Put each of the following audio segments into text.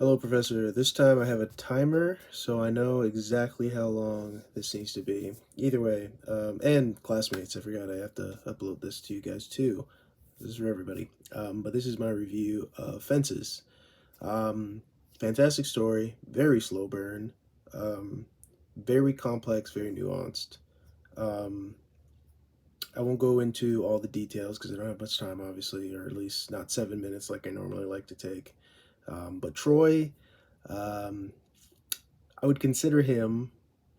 Hello, Professor. This time I have a timer, so I know exactly how long this needs to be. Either way, and classmates, I forgot I have to upload this to you guys too. This is for everybody. But this is my review of Fences. Um, Fantastic story, very slow burn, um, very complex, very nuanced. Um, I won't go into all the details because I don't have much time, obviously, or at least not 7 minutes like I normally like to take. But Troy. Um, I would consider him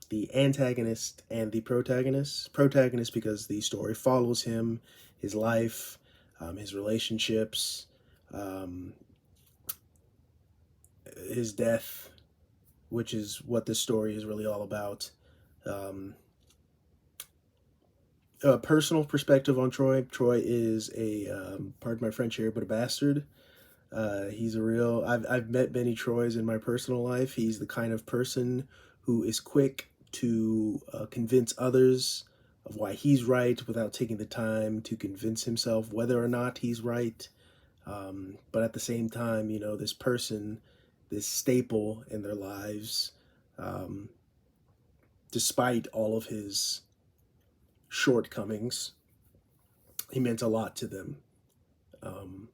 the antagonist and the protagonist. Protagonist because the story follows him, his life, his relationships, um, his death, which is what this story is really all about. Um, a personal perspective on Troy. Troy is pardon my French here, but a bastard. He's a real. I've met many Troys in my personal life. He's the kind of person who is quick to convince others of why he's right without taking the time to convince himself whether or not he's right. But at the same time, this person, this staple in their lives, um, despite all of his shortcomings, he meant a lot to them. Um,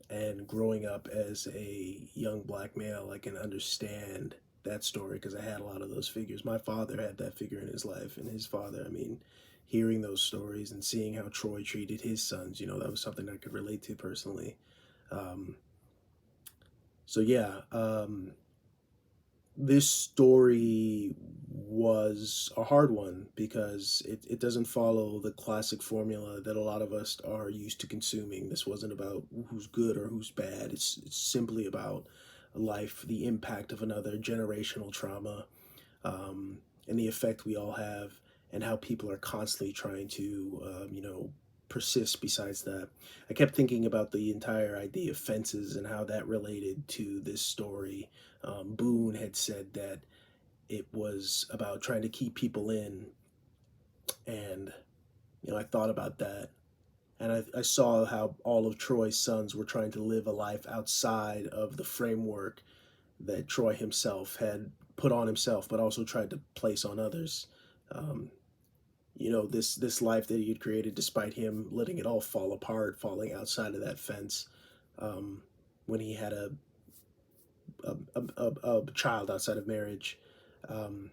and growing up as a young black male, I can understand that story because I had a lot of those figures. My father had that figure in his life, and his father, I mean, hearing those stories and seeing how Troy treated his sons, that was something I could relate to personally. Um, so yeah, this story was a hard one because it doesn't follow the classic formula that a lot of us are used to consuming. This wasn't about who's good or who's bad. It's simply about life, the impact of another, generational trauma, and the effect we all have, and how people are constantly trying to, persist besides that. I kept thinking about the entire idea of fences and how that related to this story. Boone had said that it was about trying to keep people in, and I thought about that, and I saw how all of Troy's sons were trying to live a life outside of the framework that Troy himself had put on himself, but also tried to place on others. Um, this life that he had created, despite him letting it all fall apart, falling outside of that fence, um, when he had a child outside of marriage. Um,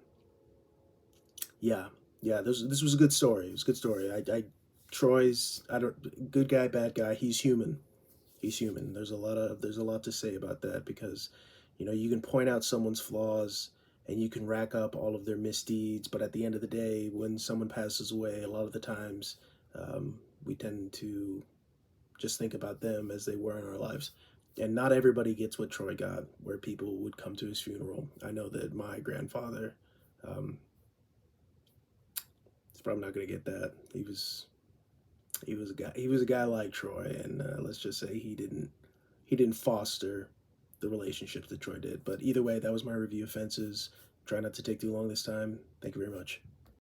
yeah, yeah. This was a good story. It was a good story. Troy's I don't good guy, bad guy. He's human. He's human. There's a lot to say about that because, you can point out someone's flaws and you can rack up all of their misdeeds, but at the end of the day, when someone passes away, a lot of the times, we tend to just think about them as they were in our lives. And not everybody gets what Troy got, where people would come to his funeral. I know that my grandfather, um, is probably not going to get that. He was a guy like Troy, and let's just say he didn't foster the relationships that Troy did. But either way, that was my review of Fences. Try not to take too long this time. Thank you very much.